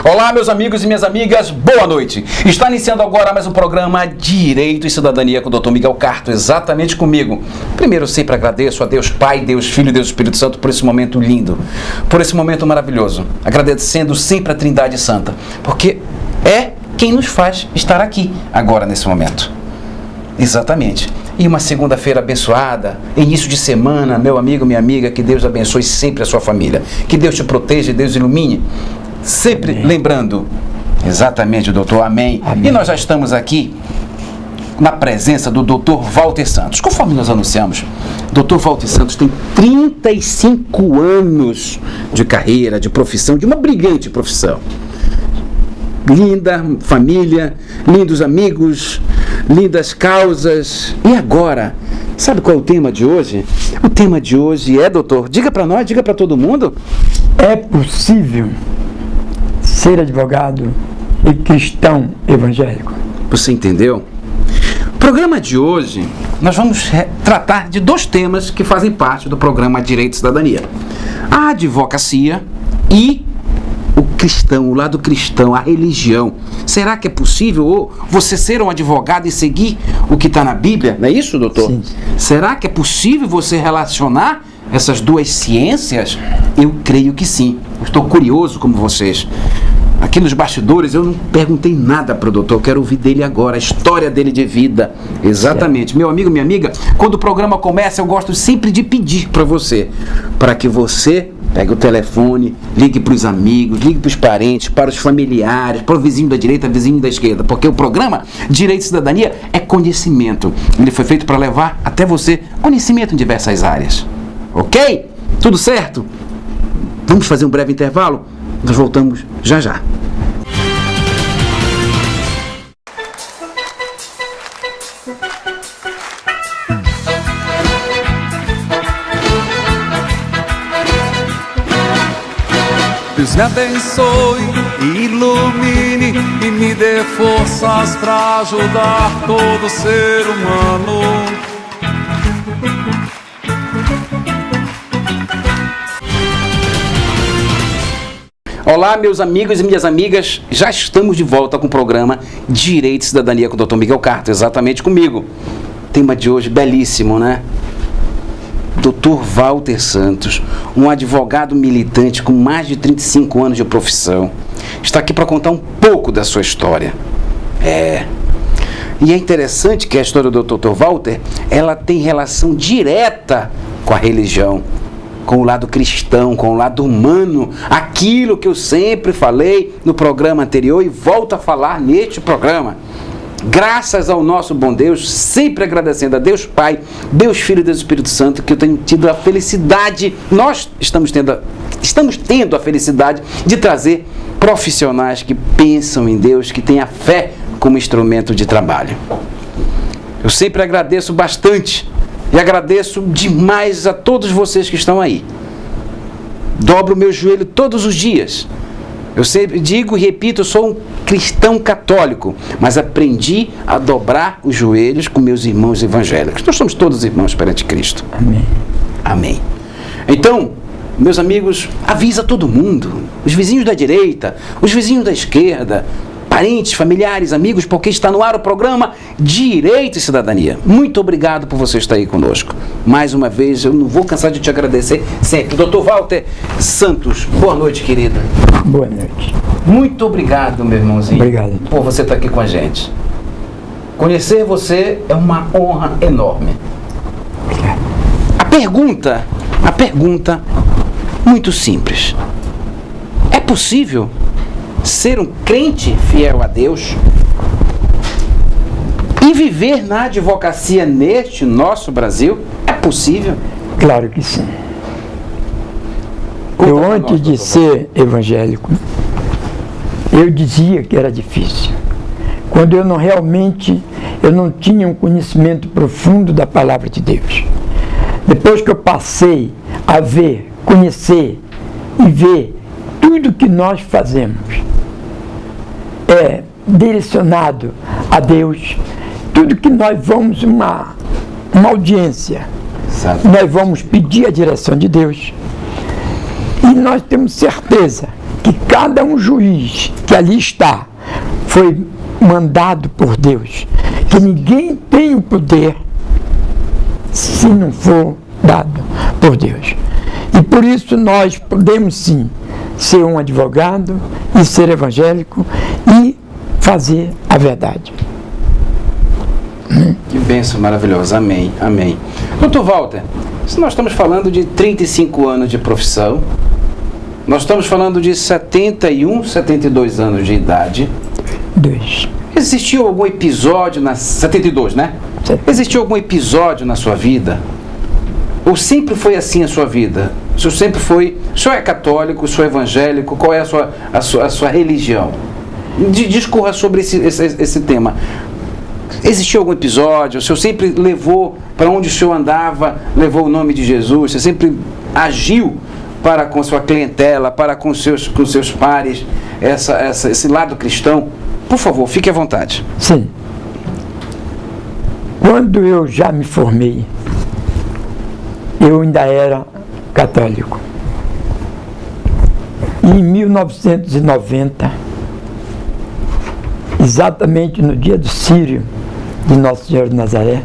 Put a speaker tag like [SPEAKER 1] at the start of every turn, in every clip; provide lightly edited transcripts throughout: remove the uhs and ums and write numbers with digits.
[SPEAKER 1] Olá, meus amigos e minhas amigas, boa noite. Está iniciando agora mais um programa Direito e Cidadania com o Dr. Miguel Carto, exatamente comigo. Primeiro, eu sempre agradeço a Deus Pai, Deus Filho e Deus Espírito Santo por esse momento lindo, por esse momento maravilhoso. Agradecendo sempre a Trindade Santa, porque é quem nos faz estar aqui agora nesse momento. Exatamente. E uma segunda-feira abençoada, início de semana, meu amigo, minha amiga, que Deus abençoe sempre a sua família. Que Deus te proteja e Deus ilumine. Sempre amém. Lembrando, exatamente, doutor, amém. E nós já estamos aqui na presença do doutor Walter Santos. Conforme nós anunciamos, doutor Walter Santos tem 35 anos de carreira, de profissão, de uma brilhante profissão. Linda família, lindos amigos, lindas causas. E agora, sabe qual é o tema de hoje? O tema de hoje é, doutor, diga para nós, diga para todo mundo.
[SPEAKER 2] É possível ser advogado e cristão evangélico?
[SPEAKER 1] Você entendeu? No programa de hoje, nós vamos tratar de dois temas que fazem parte do programa Direito e Cidadania. A advocacia e o cristão, o lado cristão, a religião. Será que é possível você ser um advogado e seguir o que está na Bíblia? Não é isso, doutor?
[SPEAKER 2] Sim.
[SPEAKER 1] Será que é possível você relacionar essas duas ciências? Eu creio que sim. Eu estou curioso como vocês. Aqui nos bastidores eu não perguntei nada para o doutor, eu quero ouvir dele agora, a história dele de vida. Exatamente. Certo. Meu amigo, minha amiga, quando o programa começa, eu gosto sempre de pedir para você, para que você pegue o telefone, ligue para os amigos, ligue para os parentes, para os familiares, para o vizinho da direita, vizinho da esquerda, porque o programa Direito e Cidadania é conhecimento. Ele foi feito para levar até você conhecimento em diversas áreas. Ok? Tudo certo? Vamos fazer um breve intervalo? Nós voltamos já já.
[SPEAKER 3] Deus me abençoe, ilumine e me dê forças para ajudar todo ser humano.
[SPEAKER 1] Olá, meus amigos e minhas amigas, já estamos de volta com o programa Direito e Cidadania com o Dr. Miguel Carto, exatamente comigo. Tema de hoje belíssimo, né? Dr. Walter Santos, um advogado militante com mais de 35 anos de profissão, está aqui para contar um pouco da sua história. E é interessante que a história do Dr. Walter, ela tem relação direta com a religião, com o lado cristão, com o lado humano, aquilo que eu sempre falei no programa anterior e volto a falar neste programa. Graças ao nosso bom Deus, sempre agradecendo a Deus Pai, Deus Filho e Deus Espírito Santo, que eu tenho tido a felicidade, nós estamos tendo a felicidade de trazer profissionais que pensam em Deus, que têm a fé como instrumento de trabalho. Eu sempre agradeço bastante e agradeço demais a todos vocês que estão aí. Dobro o meu joelho todos os dias. Eu sempre digo e repito, eu sou um cristão católico, mas aprendi a dobrar os joelhos com meus irmãos evangélicos. Nós somos todos irmãos perante Cristo.
[SPEAKER 2] Amém.
[SPEAKER 1] Amém. Então, meus amigos, avisa todo mundo, os vizinhos da direita, os vizinhos da esquerda, parentes, familiares, amigos, porque está no ar o programa Direito e Cidadania. Muito obrigado por você estar aí conosco. Mais uma vez, eu não vou cansar de te agradecer sempre. Dr. Walter Santos, boa noite, querida.
[SPEAKER 2] Boa noite.
[SPEAKER 1] Muito obrigado, meu irmãozinho.
[SPEAKER 2] Obrigado.
[SPEAKER 1] Por você estar aqui com a gente. Conhecer você é uma honra enorme.
[SPEAKER 2] Obrigado.
[SPEAKER 1] A pergunta muito simples. É possível ser um crente fiel a Deus e viver na advocacia neste nosso Brasil? É possível?
[SPEAKER 2] Claro que sim.
[SPEAKER 1] Conta
[SPEAKER 2] Eu,
[SPEAKER 1] pra
[SPEAKER 2] antes
[SPEAKER 1] nós,
[SPEAKER 2] de
[SPEAKER 1] doutor
[SPEAKER 2] ser evangélico, eu dizia que era difícil. Quando eu não tinha um conhecimento profundo da palavra de Deus. Depois que eu passei a ver, conhecer e ver tudo que nós fazemos é direcionado a Deus, tudo que nós vamos uma audiência,
[SPEAKER 1] Exato.
[SPEAKER 2] nós vamos pedir a direção de Deus. E nós temos certeza que cada um juiz que ali está foi mandado por Deus, que ninguém tem o poder se não for dado por Deus. E por isso nós podemos sim ser um advogado e ser evangélico e fazer a verdade.
[SPEAKER 1] Que bênção maravilhosa, amém, amém. Doutor Walter, se nós estamos falando de 35 anos de profissão, nós estamos falando de 71, 72 anos de idade.
[SPEAKER 2] 2.
[SPEAKER 1] Existiu algum episódio, 72, né?
[SPEAKER 2] Sim.
[SPEAKER 1] Existiu algum episódio na sua vida? Ou sempre foi assim a sua vida? O senhor sempre foi... O senhor é católico, o senhor é evangélico? Qual é a sua religião? Discorra sobre esse tema. Existiu algum episódio? O senhor sempre levou, para onde o senhor andava, levou o nome de Jesus? Você sempre agiu para com sua clientela, para com seus pares, esse lado cristão? Por favor, fique à vontade.
[SPEAKER 2] Sim. Quando eu já me formei, eu ainda era católico. E em 1990, exatamente no dia do Círio de Nosso Senhor de Nazaré,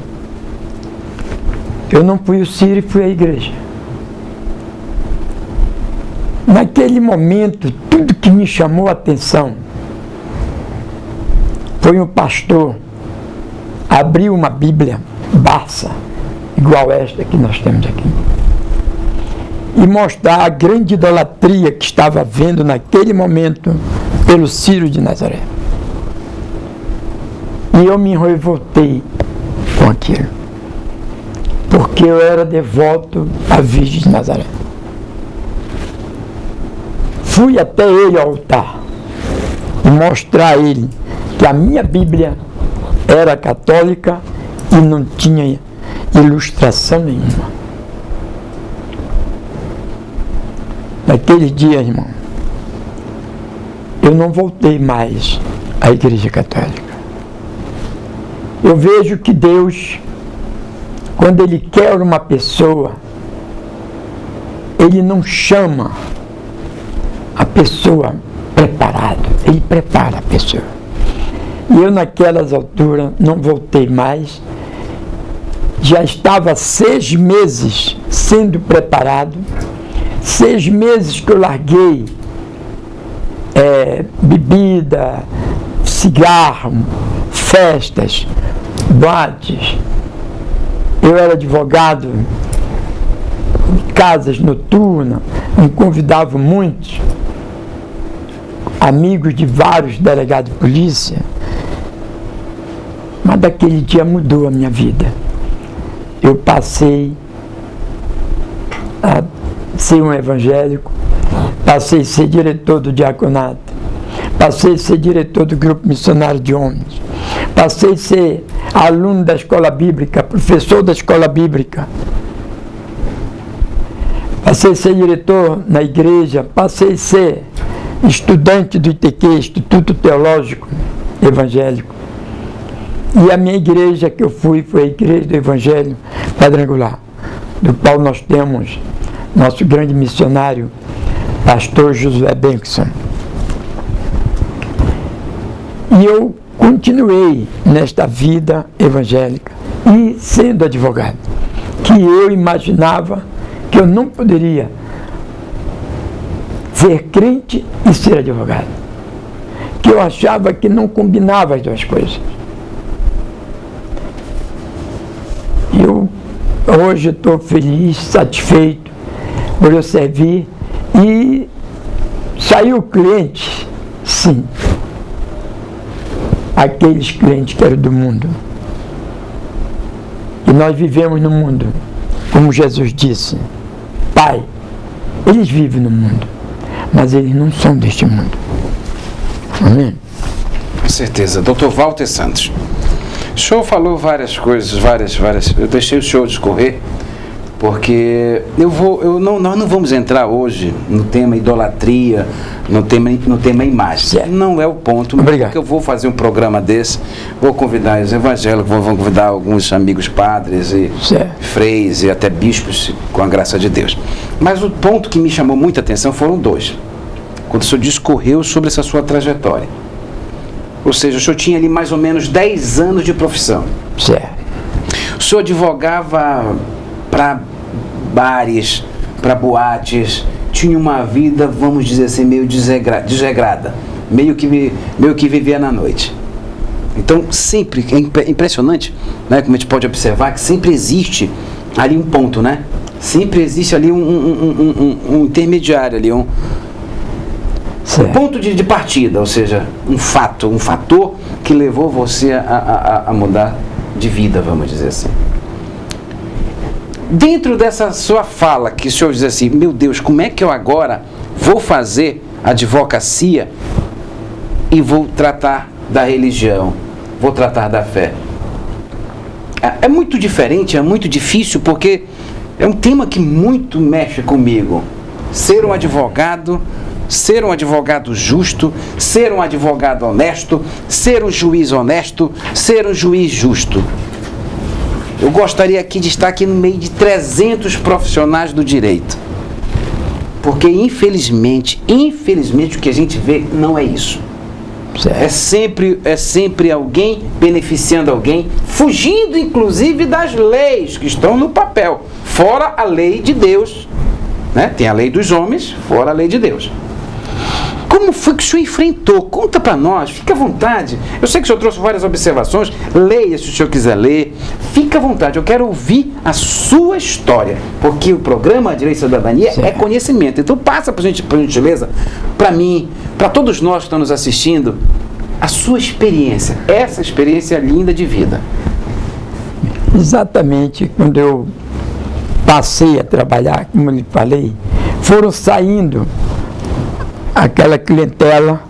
[SPEAKER 2] eu não fui o Círio e fui à igreja. Naquele momento, tudo que me chamou a atenção foi um pastor abrir uma Bíblia Barça, igual esta que nós temos aqui, e mostrar a grande idolatria que estava havendo naquele momento pelo Círio de Nazaré. E eu me revoltei com aquilo, porque eu era devoto à Virgem de Nazaré. Fui até ele ao altar e mostrar a ele que a minha Bíblia era católica e não tinha ilustração nenhuma. Naquele dia, irmão, eu não voltei mais à Igreja Católica. Eu vejo que Deus, quando Ele quer uma pessoa, Ele não chama a pessoa preparada, Ele prepara a pessoa. E eu naquelas alturas não voltei mais, já estava 6 meses sendo preparado, 6 meses que eu larguei bebida, cigarro, festas, boates. Eu era advogado de casas noturnas, me convidava muitos amigos de vários delegados de polícia. Mas daquele dia mudou a minha vida. Eu passei a ser um evangélico, passei a ser diretor do diaconato, passei a ser diretor do grupo missionário de homens, passei a ser aluno da escola bíblica, professor da escola bíblica, passei a ser diretor na igreja, passei a ser estudante do ITQ, Instituto Teológico Evangélico. E a minha igreja que eu fui foi a Igreja do Evangelho Quadrangular, do qual nós temos nosso grande missionário, pastor Josué Benson. E eu continuei nesta vida evangélica e sendo advogado, que eu imaginava que eu não poderia ser crente e ser advogado, que eu achava que não combinava as duas coisas. Eu hoje estou feliz, satisfeito por eu servir e saiu cliente, sim, aqueles clientes que eram do mundo. E nós vivemos no mundo, como Jesus disse, Pai, eles vivem no mundo, mas eles não são deste mundo. Amém?
[SPEAKER 1] Com certeza. Dr. Walter Santos, o senhor falou várias coisas, várias. Eu deixei o senhor discorrer, porque nós não vamos entrar hoje no tema idolatria, no tema imagem.
[SPEAKER 2] Certo.
[SPEAKER 1] Não é o ponto.
[SPEAKER 2] Obrigado.
[SPEAKER 1] Porque eu vou fazer um programa desse, vou convidar os evangélicos, vou convidar alguns amigos padres e
[SPEAKER 2] Certo.
[SPEAKER 1] freis e até bispos, com a graça de Deus. Mas o ponto que me chamou muita atenção foram dois. quando o senhor discorreu sobre essa sua trajetória. Ou seja, o senhor tinha ali mais ou menos 10 anos de profissão.
[SPEAKER 2] Certo.
[SPEAKER 1] O senhor advogava para bares, para boates, tinha uma vida, vamos dizer assim, meio desregrada, meio que vivia na noite. Então, sempre, é impressionante, né, como a gente pode observar, que sempre existe ali um ponto, né? Sempre existe ali um intermediário, ali um ponto de partida, ou seja, um fator que levou você a mudar de vida, vamos dizer assim. Dentro dessa sua fala, que o senhor diz assim, meu Deus, como é que eu agora vou fazer advocacia e vou tratar da religião, vou tratar da fé? É muito diferente, é muito difícil, porque é um tema que muito mexe comigo. Ser um advogado justo, ser um advogado honesto, ser um juiz honesto, ser um juiz justo. Eu gostaria aqui de estar aqui no meio de 300 profissionais do direito. Porque infelizmente o que a gente vê não é isso. É sempre alguém beneficiando alguém, fugindo inclusive das leis que estão no papel, fora a lei de Deus, né? Tem a lei dos homens, fora a lei de Deus. Como foi que o senhor enfrentou? Conta para nós, fica à vontade. Eu sei que o senhor trouxe várias observações, leia se o senhor quiser ler, fica à vontade, eu quero ouvir a sua história, porque o programa Direito e Cidadania é conhecimento. Então passa por gentileza, para mim, para todos nós que estão nos assistindo, a sua experiência, essa experiência linda de vida.
[SPEAKER 2] Exatamente, quando eu passei a trabalhar, como eu lhe falei, foram saindo aquela clientela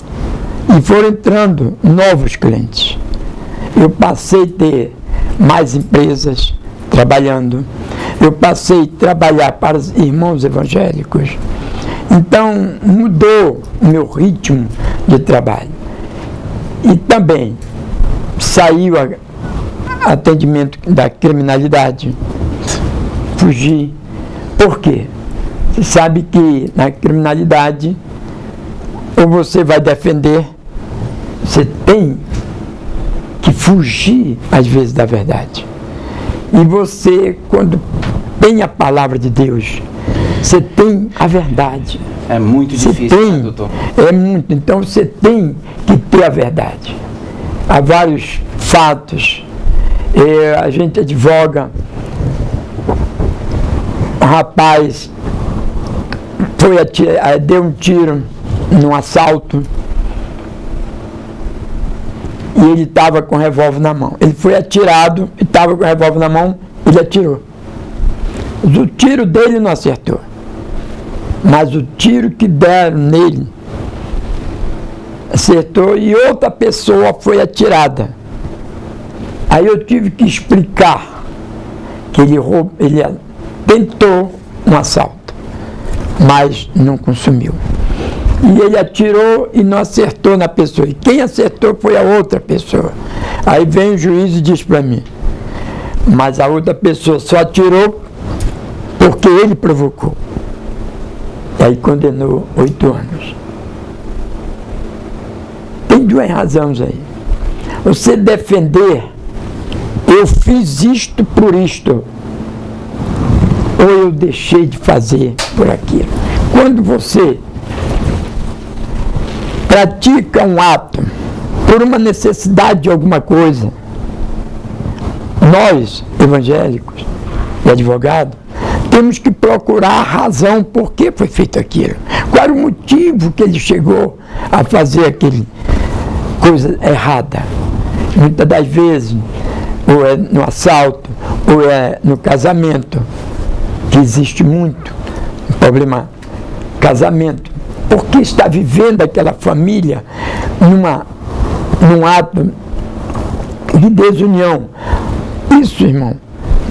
[SPEAKER 2] e foram entrando novos clientes. Eu passei a ter mais empresas trabalhando, eu passei a trabalhar para os irmãos evangélicos, então mudou o meu ritmo de trabalho. E também saiu o atendimento da criminalidade, fugi. Por quê? Você sabe que na criminalidade, ou você vai defender, você tem que fugir, às vezes, da verdade. E você, quando tem a palavra de Deus, você tem a verdade.
[SPEAKER 1] É muito difícil, né, doutor?
[SPEAKER 2] É muito. Então, você tem que ter a verdade. Há vários fatos. A gente advoga. Um rapaz deu um tiro num assalto e ele estava com o revólver na mão. Ele foi atirado e estava com o revólver na mão, ele atirou. O tiro dele não acertou, mas o tiro que deram nele acertou e outra pessoa foi atirada. Aí eu tive que explicar que ele tentou um assalto, mas não consumiu. E ele atirou e não acertou na pessoa. E quem acertou foi a outra pessoa. Aí vem o juiz e diz para mim, mas a outra pessoa só atirou porque ele provocou. E aí condenou 8 anos. Tem 2 razões aí. Você defender, eu fiz isto por isto, ou eu deixei de fazer por aquilo. Quando você pratica um ato por uma necessidade de alguma coisa, nós, evangélicos e advogados, temos que procurar a razão por que foi feito aquilo. Qual era o motivo que ele chegou a fazer aquele coisa errada. Muitas das vezes, ou é no assalto, ou é no casamento, que existe muito um problema casamento. Porque está vivendo aquela família num ato de desunião. Isso, irmão,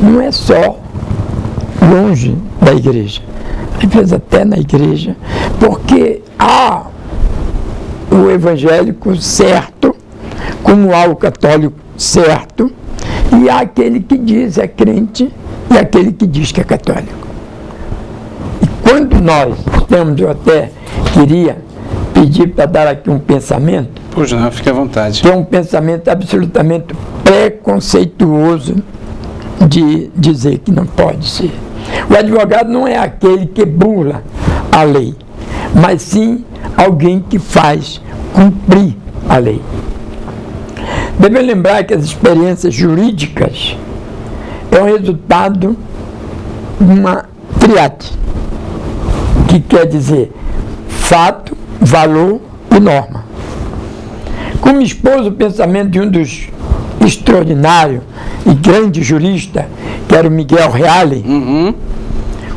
[SPEAKER 2] não é só longe da igreja, às vezes até na igreja, porque há o evangélico certo, como há o católico certo, e há aquele que diz é crente e aquele que diz que é católico. E quando nós temos, eu até queria pedir para dar aqui um pensamento,
[SPEAKER 1] Pois não, fique à vontade.
[SPEAKER 2] que é um pensamento absolutamente preconceituoso de dizer que não pode ser. O advogado não é aquele que burla a lei, mas sim alguém que faz cumprir a lei. Devemos lembrar que as experiências jurídicas é o resultado de uma triade, que quer dizer fato, valor e norma. Como expôs o pensamento de um dos extraordinários e grande jurista, que era o Miguel Reale,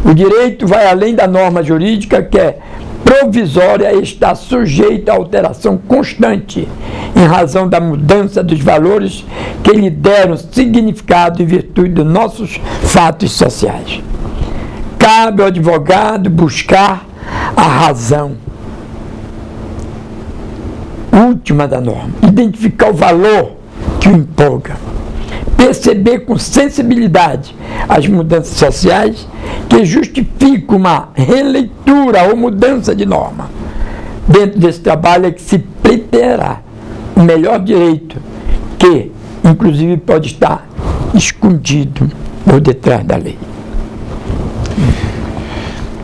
[SPEAKER 2] o direito vai além da norma jurídica, que é provisória e está sujeita a alteração constante em razão da mudança dos valores que lhe deram significado em virtude dos nossos fatos sociais. Cabe ao advogado buscar a razão última da norma, identificar o valor que o empolga, perceber com sensibilidade as mudanças sociais que justificam uma releitura ou mudança de norma. Dentro desse trabalho é que se pleiteará o melhor direito, que inclusive pode estar escondido por detrás da lei.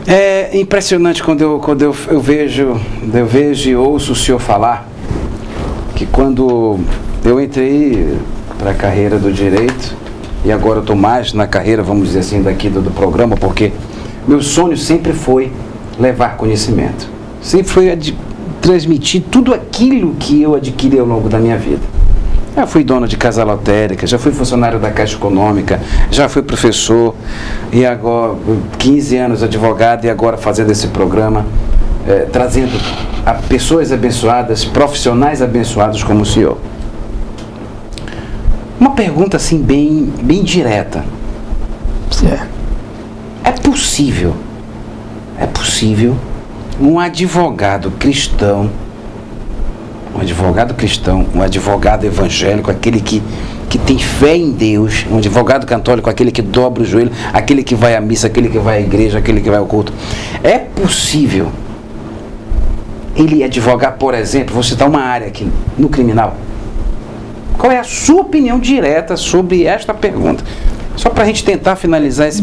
[SPEAKER 1] É impressionante quando eu vejo e ouço o senhor falar que quando eu entrei para a carreira do direito, e agora eu estou mais na carreira, vamos dizer assim, daqui do programa, porque meu sonho sempre foi levar conhecimento, sempre foi transmitir tudo aquilo que eu adquiri ao longo da minha vida. Já fui dono de casa lotérica, já fui funcionário da Caixa Econômica, já fui professor, e agora 15 anos advogado, e agora fazendo esse programa, trazendo a pessoas abençoadas, profissionais abençoados como o senhor. Uma pergunta assim bem direta.
[SPEAKER 2] Certo.
[SPEAKER 1] É possível um advogado cristão, um advogado evangélico, aquele que tem fé em Deus, um advogado católico, aquele que dobra o joelho, aquele que vai à missa, aquele que vai à igreja, aquele que vai ao culto. É possível ele advogar, por exemplo, vou citar uma área aqui, no criminal. Qual é a sua opinião direta sobre esta pergunta? Só para a gente tentar finalizar esse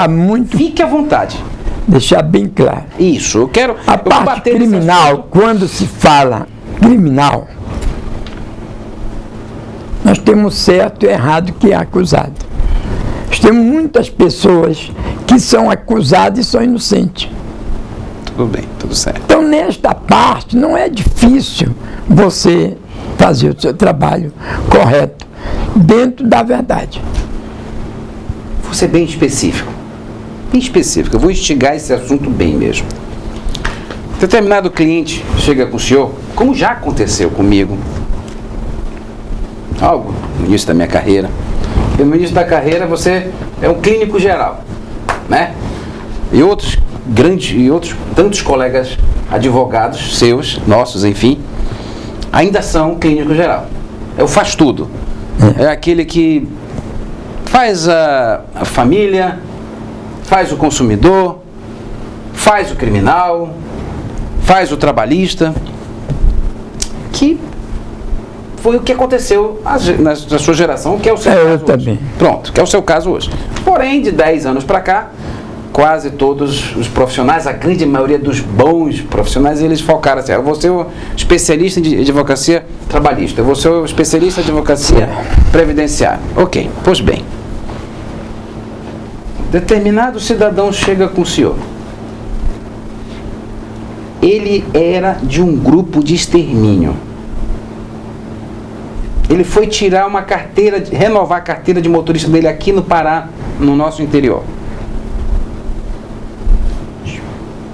[SPEAKER 2] muito.
[SPEAKER 1] Fique à vontade.
[SPEAKER 2] Deixar bem claro.
[SPEAKER 1] Isso, eu quero.
[SPEAKER 2] A parte criminal, quando se fala criminal, nós temos certo e errado que é acusado. Nós temos muitas pessoas que são acusadas e são inocentes.
[SPEAKER 1] Tudo bem, tudo certo.
[SPEAKER 2] Então, nesta parte, não é difícil você fazer o seu trabalho correto, dentro da verdade.
[SPEAKER 1] Vou ser bem específico. Eu vou instigar esse assunto bem mesmo. Determinado cliente chega com o senhor, como já aconteceu comigo, algo no início da minha carreira. No início da carreira você é um clínico geral, né? E outros tantos colegas advogados seus, nossos, enfim, ainda são clínico geral. Eu faço tudo. É aquele que faz a família, faz o consumidor, faz o criminal, faz o trabalhista, que foi o que aconteceu na sua geração, que é o seu caso
[SPEAKER 2] eu
[SPEAKER 1] hoje.
[SPEAKER 2] Também.
[SPEAKER 1] Pronto, que é o seu caso hoje. Porém, de 10 anos para cá, quase todos os profissionais, a grande maioria dos bons profissionais, eles focaram assim: eu vou ser o especialista em advocacia trabalhista, eu vou ser o especialista em advocacia previdenciária. Ok, pois bem. Determinado cidadão chega com o senhor. Ele era de um grupo de extermínio. Ele foi tirar uma carteira, renovar a carteira de motorista dele aqui no Pará, no nosso interior.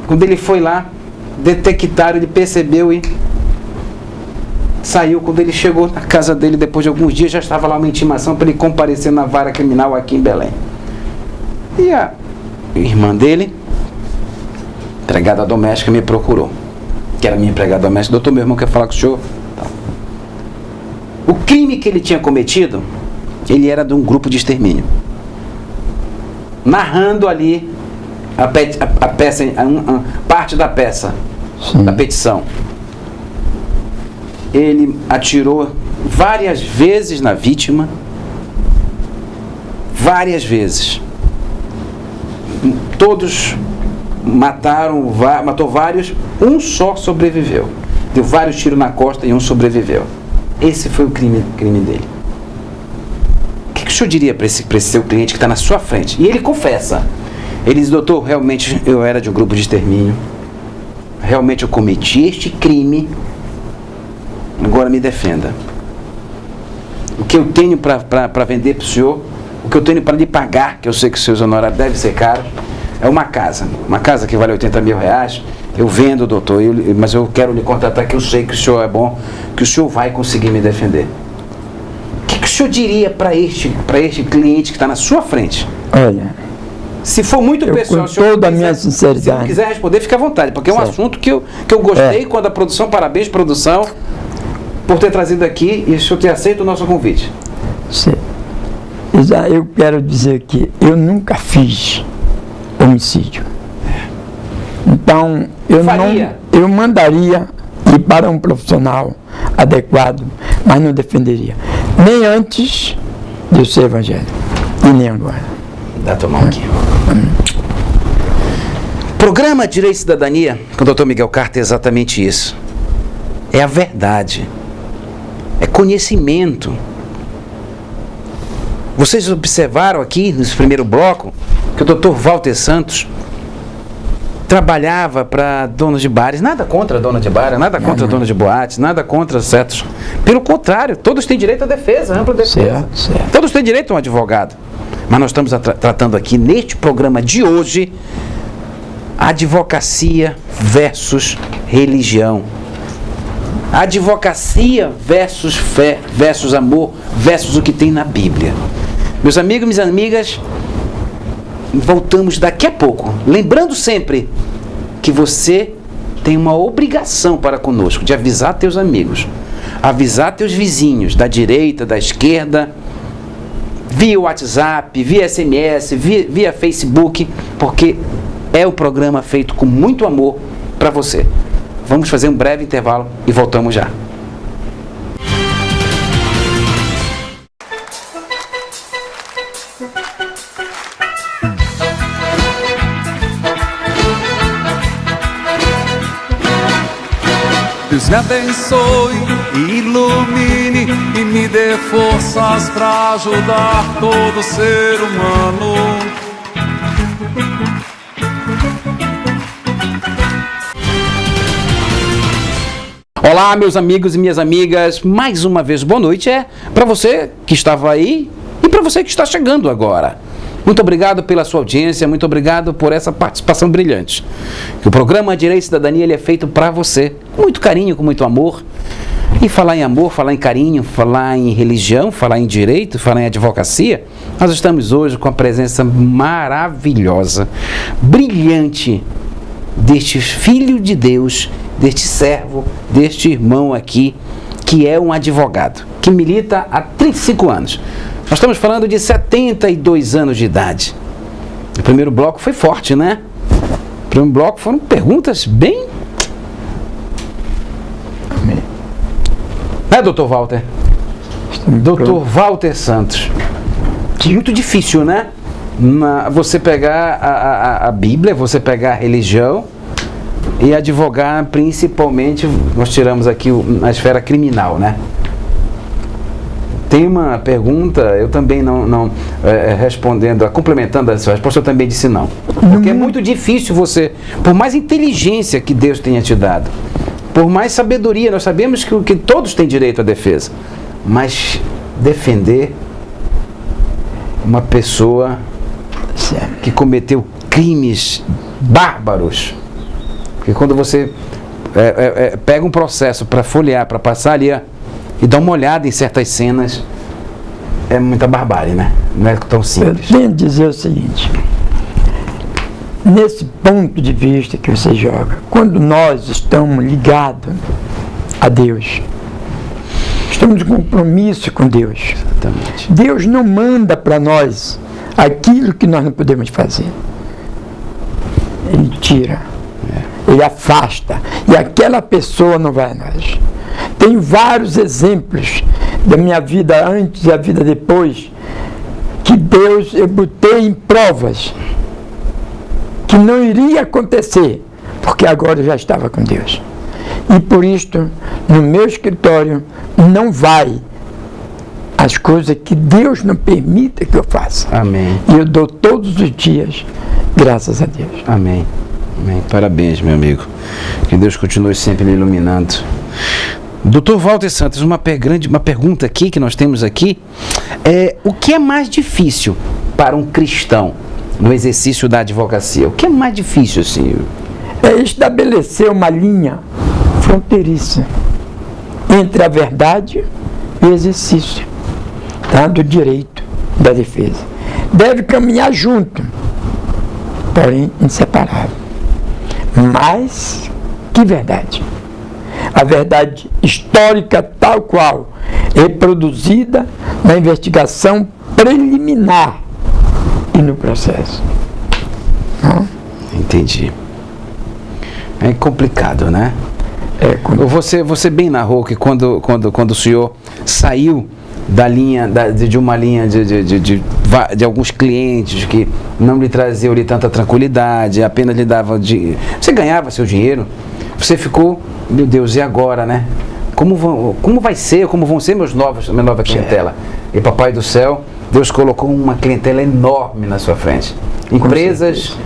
[SPEAKER 1] Quando ele foi lá, detectaram, ele percebeu e saiu. Quando ele chegou na casa dele, depois de alguns dias, já estava lá uma intimação para ele comparecer na vara criminal aqui em Belém. E a irmã dele, empregada doméstica, me procurou, que era minha empregada doméstica. Doutor, meu irmão quer falar com o senhor. O crime que ele tinha cometido, ele era de um grupo de extermínio. Narrando ali a peça, parte da peça, da petição. ele atirou várias vezes na vítima, várias vezes. Todos matou vários, um só sobreviveu. Deu vários tiros na costa e um sobreviveu. Esse foi o crime dele. O que o senhor diria para esse seu cliente que está na sua frente? E ele confessa. Ele diz: doutor, realmente eu era de um grupo de extermínio. Realmente eu cometi este crime. Agora me defenda. O que eu tenho para vender para o senhor, o que eu tenho para lhe pagar, que eu sei que os seus honorários devem ser caros, é uma casa que vale 80 mil reais. Eu vendo, doutor, mas eu quero lhe contratar, que eu sei que o senhor é bom, que o senhor vai conseguir me defender. O que o senhor diria para este cliente que está na sua frente?
[SPEAKER 2] Olha,
[SPEAKER 1] se for muito pessoal,
[SPEAKER 2] com toda a minha sinceridade,
[SPEAKER 1] se não quiser responder, fique à vontade, porque é um assunto que eu gostei quando a produção, parabéns produção, por ter trazido aqui e o senhor ter aceito o nosso convite.
[SPEAKER 2] Sim. Eu quero dizer que eu nunca fiz homicídio. Então, eu mandaria ir para um profissional adequado, mas não defenderia. Nem antes de eu ser evangélico, e nem agora.
[SPEAKER 1] Dá a tua mão aqui. Programa Direito e Cidadania, com o doutor Miguel Carter, é exatamente isso. É a verdade. É conhecimento. Vocês observaram aqui, nesse primeiro bloco, que o doutor Walter Santos trabalhava para donos de bares. Nada contra dona de bar, nada contra dona de boates, nada contra certos. Pelo contrário, todos têm direito à defesa, ampla defesa.
[SPEAKER 2] Certo.
[SPEAKER 1] Todos têm direito a um advogado. Mas nós estamos tratando aqui, neste programa de hoje, advocacia versus religião. Advocacia versus fé, versus amor, versus o que tem na Bíblia. Meus amigos e minhas amigas, voltamos daqui a pouco. Lembrando sempre que você tem uma obrigação para conosco de avisar teus amigos, avisar teus vizinhos da direita, da esquerda, via WhatsApp, via SMS, via Facebook, porque é um programa feito com muito amor para você. Vamos fazer um breve intervalo e voltamos já.
[SPEAKER 3] Deus me abençoe e ilumine e me dê forças para ajudar todo ser humano.
[SPEAKER 1] Olá, meus amigos e minhas amigas, mais uma vez boa noite para você que estava aí e para você que está chegando agora. Muito obrigado pela sua audiência, muito obrigado por essa participação brilhante. O programa Direito e Cidadania ele é feito para você, com muito carinho, com muito amor. E falar em amor, falar em carinho, falar em religião, falar em direito, falar em advocacia, nós estamos hoje com a presença maravilhosa, brilhante deste Filho de Deus, deste servo, deste irmão aqui, que é um advogado, que milita há 35 anos. Nós estamos falando de 72 anos de idade. O primeiro bloco foi forte, né? O primeiro bloco foram perguntas bem... Né, doutor Walter? Doutor Walter Santos. Muito difícil, né? Você pegar a Bíblia, você pegar a religião e advogar principalmente, nós tiramos aqui a esfera criminal, né? Tem uma pergunta, eu também não respondendo, complementando a sua resposta, eu também disse não. Porque é muito difícil você, por mais inteligência que Deus tenha te dado, por mais sabedoria, nós sabemos que todos têm direito à defesa, mas defender uma pessoa que cometeu crimes bárbaros, porque quando você pega um processo para folhear, para passar ali e dar uma olhada em certas cenas, é muita barbárie, né? Não é tão simples.
[SPEAKER 2] Eu tenho que dizer o seguinte, nesse ponto de vista que você joga, quando nós estamos ligados a Deus, estamos em compromisso com Deus.
[SPEAKER 1] Exatamente.
[SPEAKER 2] Deus não manda para nós aquilo que nós não podemos fazer. Ele tira. ele afasta, e aquela pessoa não vai a nós. Tenho vários exemplos da minha vida antes e a vida depois, que Deus, eu botei em provas, que não iria acontecer, porque agora eu já estava com Deus. E por isto, no meu escritório, não vai as coisas que Deus não permita que eu faça.
[SPEAKER 1] Amém.
[SPEAKER 2] E eu dou todos os dias, graças a Deus.
[SPEAKER 1] Amém. Amém. Parabéns, meu amigo. Que Deus continue sempre me iluminando. Dr. Walter Santos, uma pergunta aqui que nós temos aqui é: o que é mais difícil para um cristão no exercício da advocacia? O que é mais difícil, assim?
[SPEAKER 2] É estabelecer uma linha fronteiriça entre a verdade e o exercício, tá, do direito da defesa. Deve caminhar junto, porém inseparável. Mas que verdade? A verdade histórica tal qual reproduzida na investigação preliminar e no processo. Não?
[SPEAKER 1] Entendi. É complicado, né? Você bem narrou que quando o senhor saiu da linha, de uma linha de alguns clientes que não lhe traziam tanta tranquilidade, apenas lhe davam você ganhava seu dinheiro, você ficou, meu Deus, e agora, né? Como vai ser, como vão ser minha nova clientela? E Papai do Céu, Deus colocou uma clientela enorme na sua frente. Empresas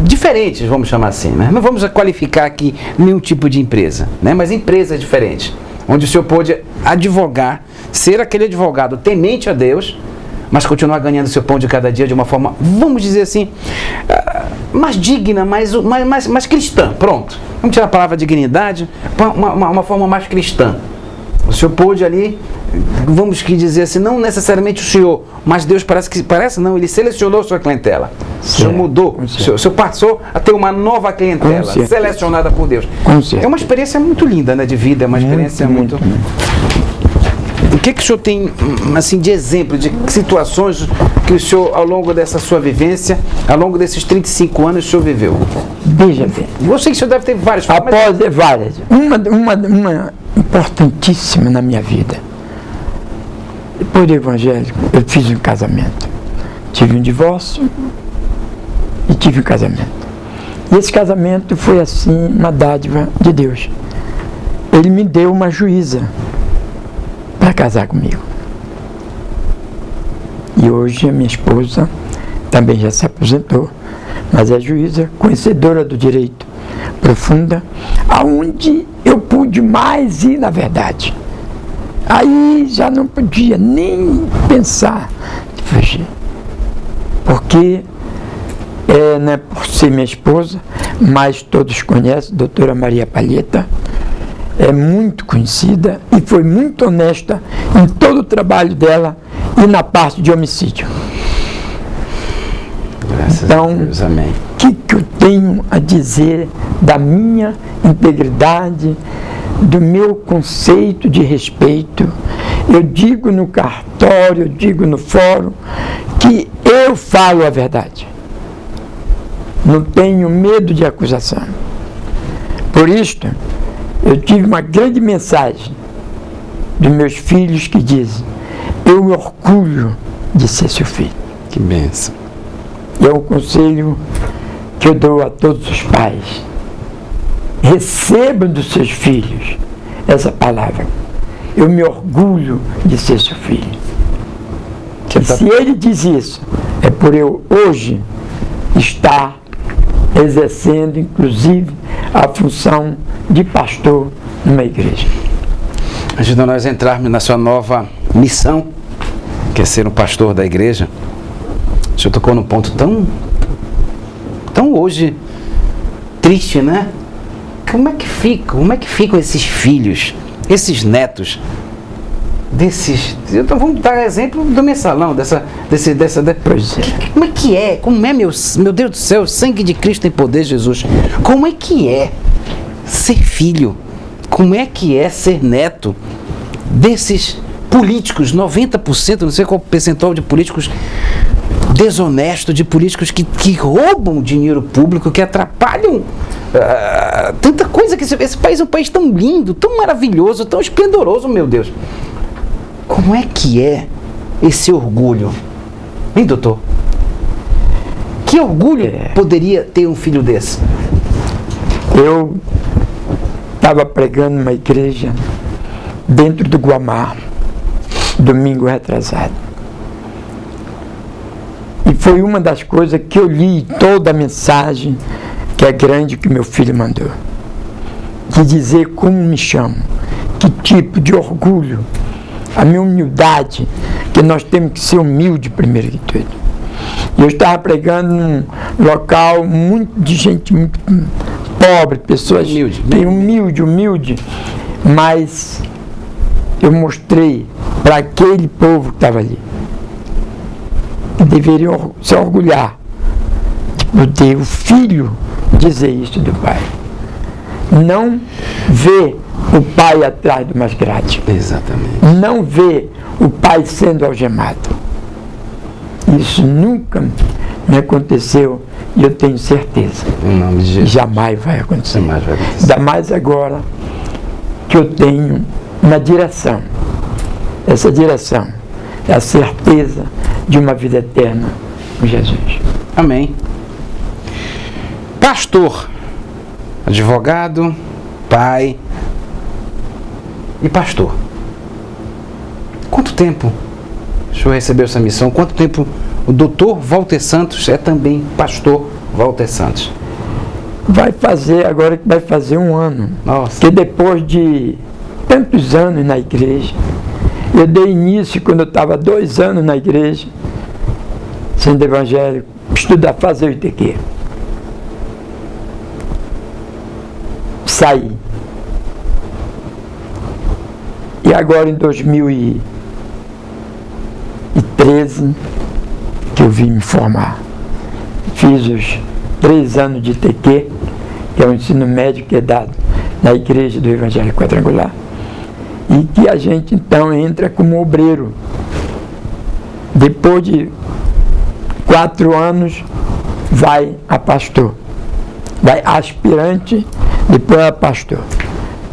[SPEAKER 1] diferentes, vamos chamar assim, né? Não vamos qualificar aqui nenhum tipo de empresa, né? Mas empresas diferentes, onde o senhor pôde advogar, ser aquele advogado temente a Deus, mas continuar ganhando seu pão de cada dia de uma forma, vamos dizer assim, mais digna, mais cristã. Pronto. Vamos tirar a palavra dignidade, uma forma mais cristã. O senhor pôde ali, vamos dizer assim, não necessariamente o senhor, mas Deus parece não, ele selecionou sua clientela. O senhor mudou, o senhor passou a ter uma nova clientela, selecionada por Deus. É uma experiência muito linda, né, de vida, é uma experiência muito... O que o senhor tem, assim, de exemplo, de situações que o senhor, ao longo dessa sua vivência, ao longo desses 35 anos, o senhor viveu?
[SPEAKER 2] Veja bem.
[SPEAKER 1] Eu sei que o senhor deve ter várias.
[SPEAKER 2] Várias. Uma importantíssima na minha vida. Depois do evangélico, eu fiz um casamento. Tive um divórcio e tive um casamento. E esse casamento foi, assim, uma dádiva de Deus. Ele me deu uma juíza para casar comigo. E hoje a minha esposa também já se aposentou, mas é juíza, conhecedora do direito, profunda, aonde eu pude mais ir na verdade. Aí já não podia nem pensar de fugir, porque não é por ser minha esposa, mas todos conhecem, doutora Maria Palheta, é muito conhecida e foi muito honesta em todo o trabalho dela e na parte de homicídio.
[SPEAKER 1] Graças a Deus, amém.
[SPEAKER 2] O que eu tenho a dizer da minha integridade, do meu conceito de respeito? Eu digo no cartório, eu digo no fórum, que eu falo a verdade. Não tenho medo de acusação. Por isto, eu tive uma grande mensagem dos meus filhos que dizem: eu me orgulho de ser seu filho.
[SPEAKER 1] Que bênção.
[SPEAKER 2] E é um conselho que eu dou a todos os pais. Recebam dos seus filhos essa palavra: eu me orgulho de ser seu filho. Se ele diz isso, é por eu hoje estar exercendo, inclusive, a função de pastor numa igreja.
[SPEAKER 1] Ajuda nós a entrarmos na sua nova missão, que é ser um pastor da igreja. O senhor tocou num ponto tão hoje triste, né? Como é que ficam esses filhos, esses netos desses... Então vamos dar exemplo do mensalão, como é que é? Como é, meu Deus do céu, sangue de Cristo tem poder, Jesus. Como é que é ser filho? Como é que é ser neto desses políticos? 90%, não sei qual percentual de políticos desonesto, de políticos que roubam dinheiro público, que atrapalham tanta coisa, que esse país é um país tão lindo, tão maravilhoso, tão esplendoroso, meu Deus. Como é que é esse orgulho? Hein, doutor? Que orgulho poderia ter um filho desse?
[SPEAKER 2] Eu estava pregando numa igreja dentro do Guamá, domingo retrasado. E foi uma das coisas que eu li toda a mensagem, que é grande, que meu filho mandou. De dizer como me chamo, que tipo de orgulho, a minha humildade, que nós temos que ser humilde primeiro de tudo. Eu estava pregando num local muito de gente muito pobre, pessoas humilde, mas eu mostrei para aquele povo que estava ali que deveriam se orgulhar de poder o filho dizer isso do pai. Não ver o pai atrás do masgrade.
[SPEAKER 1] Exatamente.
[SPEAKER 2] Não ver o pai sendo algemado. Isso nunca me aconteceu e eu tenho certeza.
[SPEAKER 1] Em nome de Jesus.
[SPEAKER 2] Jamais vai acontecer.
[SPEAKER 1] Jamais vai acontecer.
[SPEAKER 2] Ainda mais agora que eu tenho uma direção. Essa direção é a certeza de uma vida eterna com Jesus.
[SPEAKER 1] Amém. Pastor, advogado, pai e pastor. Quanto tempo o senhor recebeu essa missão? Quanto tempo o doutor Walter Santos é também pastor Walter Santos?
[SPEAKER 2] Vai fazer um ano.
[SPEAKER 1] Nossa.
[SPEAKER 2] Que depois de tantos anos na igreja, eu dei início quando eu estava 2 anos na igreja, sendo evangélico, estudar, fazer o ITQ. Saí. E agora em 2013 que eu vim me formar. Fiz os 3 anos de ITQ, que é o ensino médio que é dado na igreja do Evangelho Quadrangular. E que a gente então entra como obreiro. Depois de 4 anos, vai a pastor. Vai aspirante, depois a pastor.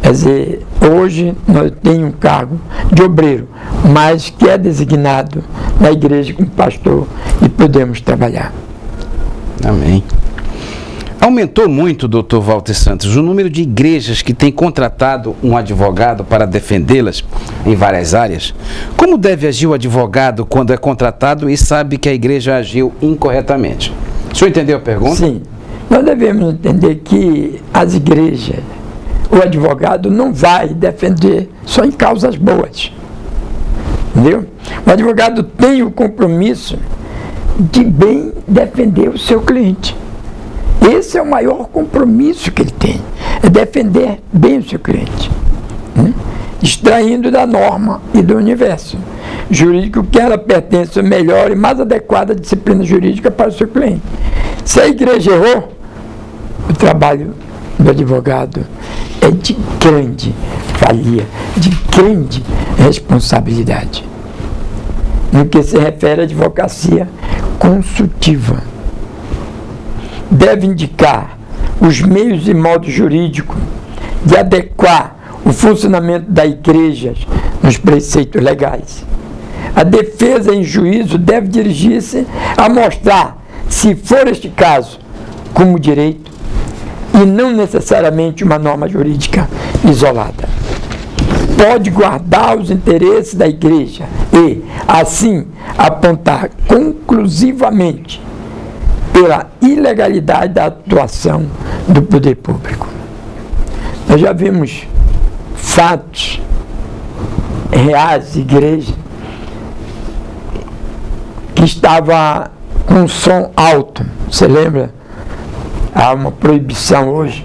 [SPEAKER 2] Quer dizer, hoje nós temos um cargo de obreiro, mas que é designado na igreja como pastor e podemos trabalhar.
[SPEAKER 1] Amém. Aumentou muito, doutor Walter Santos, o número de igrejas que têm contratado um advogado para defendê-las em várias áreas. Como deve agir o advogado quando é contratado e sabe que a igreja agiu incorretamente? O senhor entendeu a pergunta?
[SPEAKER 2] Sim. Nós devemos entender que as igrejas, o advogado não vai defender só em causas boas. Entendeu? O advogado tem o compromisso de bem defender o seu cliente. Esse é o maior compromisso que ele tem, é defender bem o seu cliente, extraindo da norma e do universo jurídico que ela pertence à melhor e mais adequada disciplina jurídica para o seu cliente. Se a igreja errou, o trabalho do advogado é de grande valia, de grande responsabilidade, no que se refere à advocacia consultiva. Deve indicar os meios e modos jurídicos de adequar o funcionamento da igreja nos preceitos legais. A defesa em juízo deve dirigir-se a mostrar, se for este caso, como direito e não necessariamente uma norma jurídica isolada. Pode guardar os interesses da igreja e, assim, apontar conclusivamente pela ilegalidade da atuação do poder público. Nós já vimos fatos reais de igreja que estava com som alto. Você lembra? Há uma proibição hoje.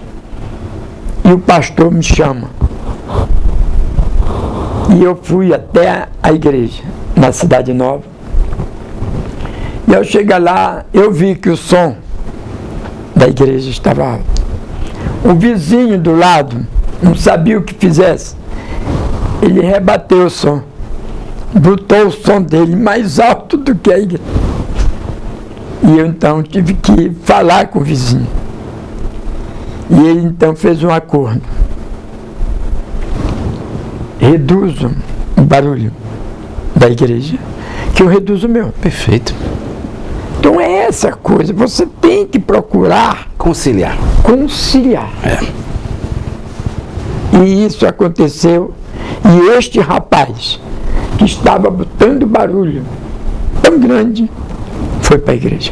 [SPEAKER 2] E o pastor me chama. E eu fui até a igreja, na Cidade Nova. E ao chegar lá, eu vi que o som da igreja estava alto. O vizinho do lado não sabia o que fizesse. Ele rebateu o som. Botou o som dele mais alto do que a igreja. E eu então tive que falar com o vizinho. E ele então fez um acordo. Reduzo o barulho da igreja, que eu reduzo o meu.
[SPEAKER 1] Perfeito.
[SPEAKER 2] Então é essa coisa, você tem que procurar
[SPEAKER 1] conciliar.
[SPEAKER 2] E isso aconteceu, e este rapaz, que estava botando barulho tão grande, foi para a igreja.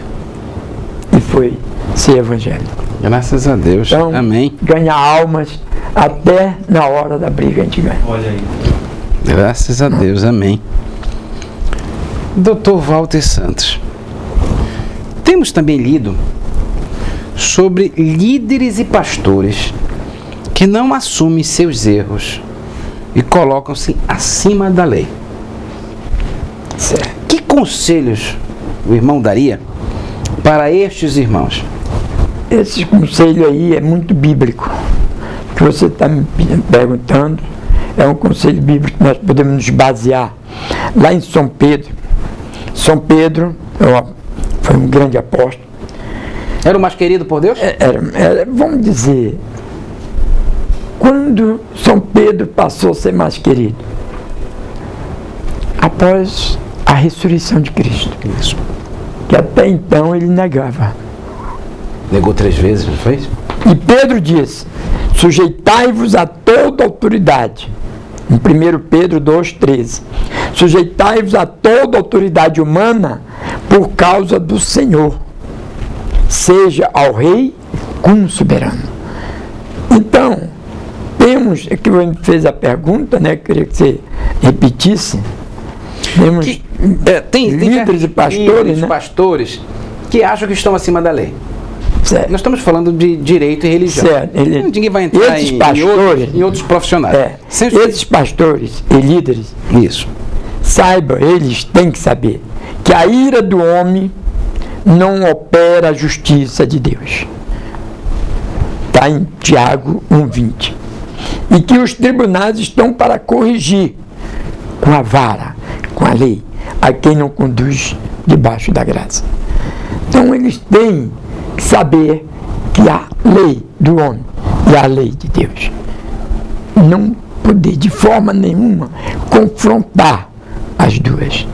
[SPEAKER 2] E foi ser evangélico.
[SPEAKER 1] Graças a Deus.
[SPEAKER 2] Então,
[SPEAKER 1] amém.
[SPEAKER 2] Ganha almas até na hora da briga a gente ganha.
[SPEAKER 4] Olha aí.
[SPEAKER 1] Graças a Deus, amém. Dr. Walter Santos, temos também lido sobre líderes e pastores que não assumem seus erros e colocam-se acima da lei.
[SPEAKER 2] Certo.
[SPEAKER 1] Que conselhos o irmão daria para estes irmãos?
[SPEAKER 2] Esse conselho aí é muito bíblico. O que você está me perguntando é um conselho bíblico que nós podemos nos basear lá em São Pedro. São Pedro foi um grande apóstolo.
[SPEAKER 1] Era o mais querido por Deus?
[SPEAKER 2] Vamos dizer, quando São Pedro passou a ser mais querido? Após a ressurreição de Cristo.
[SPEAKER 1] Isso.
[SPEAKER 2] Que até então ele negava.
[SPEAKER 1] Negou 3 vezes, não fez?
[SPEAKER 2] E Pedro diz: sujeitai-vos a toda autoridade. Em 1 Pedro 2,13. Sujeitai-vos a toda autoridade humana por causa do Senhor, seja ao rei como soberano. Então, temos, que você fez a pergunta, né? Queria que você repetisse. Temos
[SPEAKER 1] tem
[SPEAKER 2] líderes e pastores, né?
[SPEAKER 1] Pastores que acham que estão acima da lei.
[SPEAKER 2] Certo.
[SPEAKER 1] Nós estamos falando de direito e religião.
[SPEAKER 2] Certo.
[SPEAKER 1] Ninguém vai entrar em outros profissionais.
[SPEAKER 2] Esses pastores e líderes,
[SPEAKER 1] isso,
[SPEAKER 2] saibam, eles têm que saber que a ira do homem não opera a justiça de Deus. Está em Tiago 1,20. E que os tribunais estão para corrigir com a vara, com a lei, a quem não conduz debaixo da graça. Então eles têm que saber que a lei do homem e a lei de Deus não poder de forma nenhuma confrontar as duas.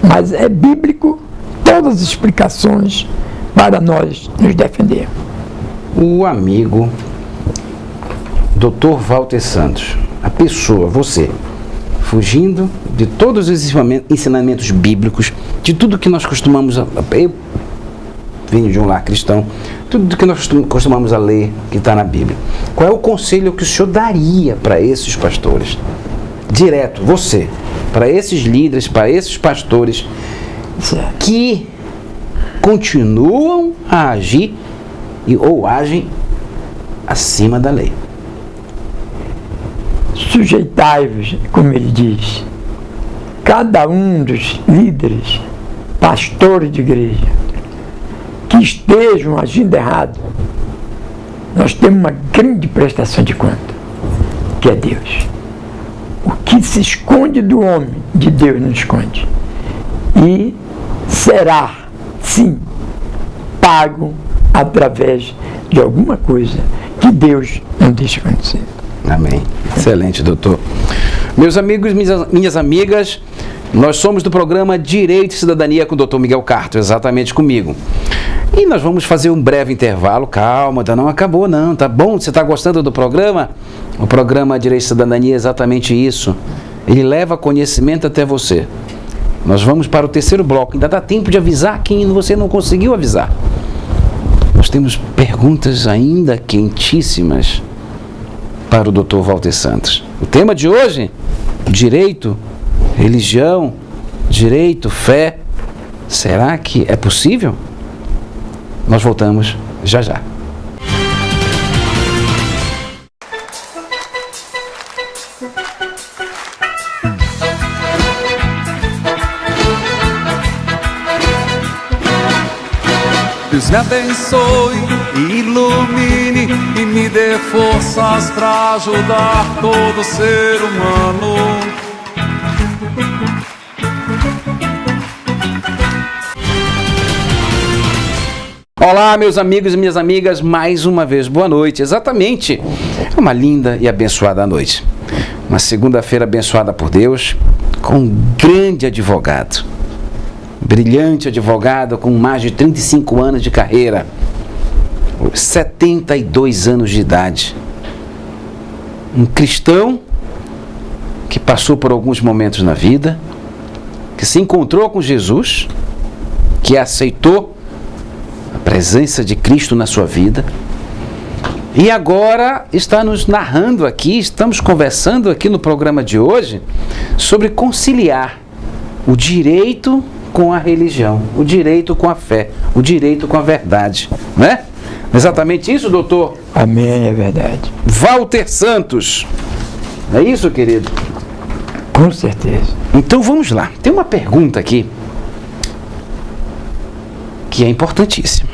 [SPEAKER 2] Mas é bíblico todas as explicações para nós nos defender.
[SPEAKER 1] O amigo Dr. Walter Santos, a pessoa, você, fugindo de todos os ensinamentos bíblicos, de tudo que nós costumamos eu venho de um lar cristão, tudo que nós costumamos a ler que está na Bíblia. Qual é o conselho que o senhor daria para esses pastores? Direto, você, para esses líderes, para esses pastores que continuam a agir ou agem acima da lei.
[SPEAKER 2] Sujeitai-vos, como ele diz, cada um dos líderes, pastores de igreja, que estejam agindo errado, nós temos uma grande prestação de conta, que é Deus. O que se esconde do homem, de Deus não esconde. E será, sim, pago através de alguma coisa que Deus não deixa acontecer.
[SPEAKER 1] Amém. Excelente, doutor. Meus amigos, minhas amigas, nós somos do programa Direito e Cidadania com o Dr. Miguel Carto, exatamente comigo. E nós vamos fazer um breve intervalo. Calma, ainda não acabou não, tá bom? Você está gostando do programa? O programa Direito e Cidadania é exatamente isso. Ele leva conhecimento até você. Nós vamos para o 3º bloco. Ainda dá tempo de avisar quem você não conseguiu avisar. Nós temos perguntas ainda quentíssimas para o Dr. Walter Santos. O tema de hoje: direito, religião, direito, fé. Será que é possível? Nós voltamos já já.
[SPEAKER 3] Deus me abençoe, ilumine e me dê forças para ajudar todo ser humano.
[SPEAKER 1] Olá, meus amigos e minhas amigas, mais uma vez, boa noite. Exatamente, é uma linda e abençoada noite. Uma segunda-feira abençoada por Deus, com um grande advogado, brilhante advogado com mais de 35 anos de carreira, 72 anos de idade. Um cristão que passou por alguns momentos na vida, que se encontrou com Jesus, que aceitou a presença de Cristo na sua vida e agora está nos narrando aqui, estamos conversando aqui no programa de hoje sobre conciliar o direito com a religião, o direito com a fé, o direito com a verdade, não é? Exatamente isso, doutor?
[SPEAKER 2] Amém, é verdade.
[SPEAKER 1] Walter Santos, é isso, querido?
[SPEAKER 2] Com certeza.
[SPEAKER 1] Então vamos lá, tem uma pergunta aqui que é importantíssima,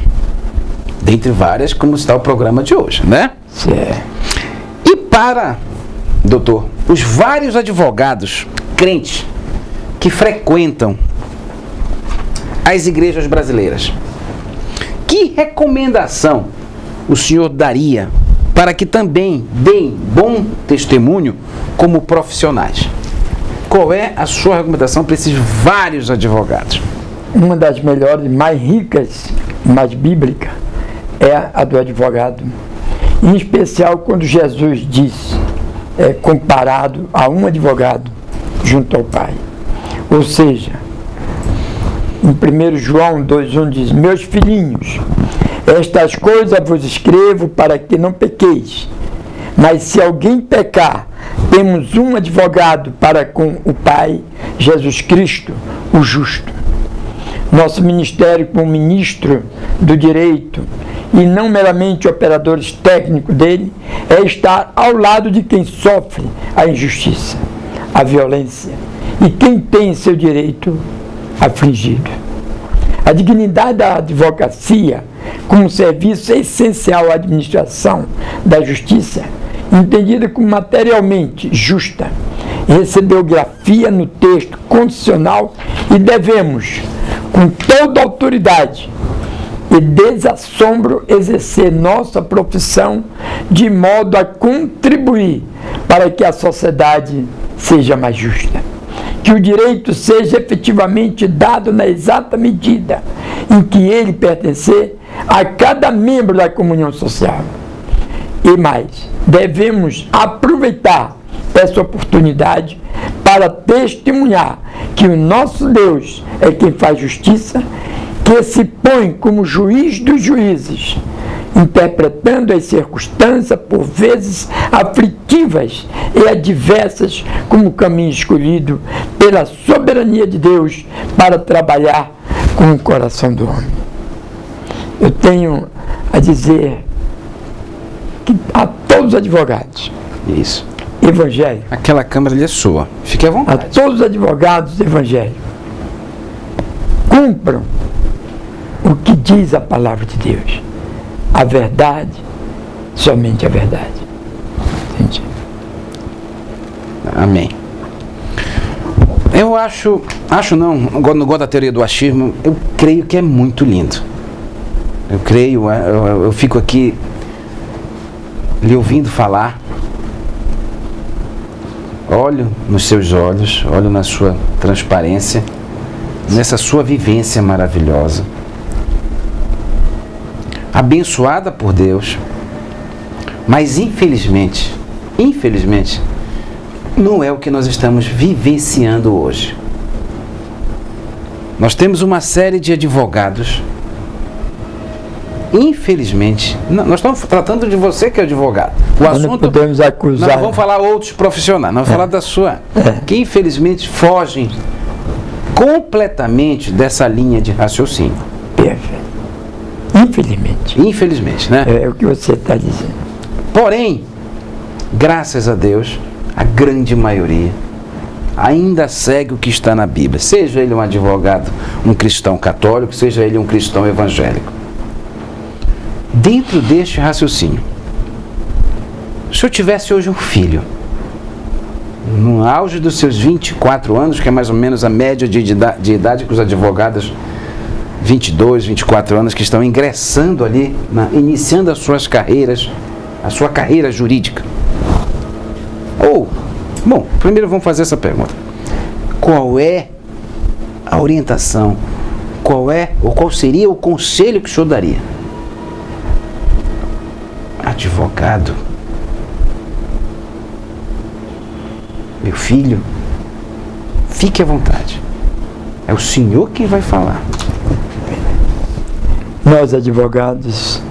[SPEAKER 1] dentre várias, como está o programa de hoje, né?
[SPEAKER 2] Certo.
[SPEAKER 1] E para, doutor, os vários advogados crentes que frequentam as igrejas brasileiras, que recomendação o senhor daria para que também deem bom testemunho como profissionais? Qual é a sua recomendação para esses vários advogados?
[SPEAKER 2] Uma das melhores, mais ricas, mais bíblica, é a do advogado. Em especial quando Jesus diz, comparado a um advogado junto ao Pai. Ou seja, em 1 João 2,1 diz, meus filhinhos, estas coisas vos escrevo para que não pequeis. Mas se alguém pecar, temos um advogado para com o Pai, Jesus Cristo, o justo. Nosso ministério como ministro do direito e não meramente operadores técnicos dele, é estar ao lado de quem sofre a injustiça, a violência e quem tem seu direito afligido. A dignidade da advocacia como serviço essencial à administração da justiça, entendida como materialmente justa, recebeu grafia no texto constitucional e devemos, com toda autoridade e desassombro, exercer nossa profissão de modo a contribuir para que a sociedade seja mais justa. Que o direito seja efetivamente dado na exata medida em que ele pertencer a cada membro da comunhão social. E mais, devemos aproveitar essa oportunidade para testemunhar que o nosso Deus é quem faz justiça, que se põe como juiz dos juízes, interpretando as circunstâncias, por vezes aflitivas e adversas, como caminho escolhido pela soberania de Deus para trabalhar com o coração do homem. Eu tenho a dizer que a todos os advogados,
[SPEAKER 1] Isso.
[SPEAKER 2] evangélicos,
[SPEAKER 1] Aquela câmera ali é sua, fique à
[SPEAKER 2] a
[SPEAKER 1] vontade.
[SPEAKER 2] todos os advogados evangélicos, cumpram o que diz a palavra de Deus. A verdade, somente a verdade. Entendi.
[SPEAKER 1] Amém. Eu acho não, não gosto da teoria do achismo, eu creio que é muito lindo. Eu creio, eu fico aqui lhe ouvindo falar, olho nos seus olhos, olho na sua transparência, nessa sua vivência maravilhosa, abençoada por Deus, mas infelizmente, não é o que nós estamos vivenciando hoje. Nós temos uma série de advogados, infelizmente, nós estamos tratando de você que é advogado. O
[SPEAKER 2] Nós
[SPEAKER 1] assunto,
[SPEAKER 2] não podemos acusar.
[SPEAKER 1] nós vamos falar outros profissionais, nós vamos falar da sua, que infelizmente fogem completamente dessa linha de raciocínio.
[SPEAKER 2] Perfeito.
[SPEAKER 1] Infelizmente, né?
[SPEAKER 2] É o que você está dizendo.
[SPEAKER 1] Porém, graças a Deus, a grande maioria ainda segue o que está na Bíblia. Seja ele um advogado, um cristão católico, seja ele um cristão evangélico. Dentro deste raciocínio, se eu tivesse hoje um filho, no auge dos seus 24 anos, que é mais ou menos a média de idade que os advogados 22, 24 anos que estão ingressando ali, iniciando as suas carreiras, a sua carreira jurídica. Bom, primeiro vamos fazer essa pergunta. Qual é a orientação? Qual seria o conselho que o senhor daria? Advogado. Meu filho, fique à vontade. É o senhor que vai falar.
[SPEAKER 2] Nós, advogados,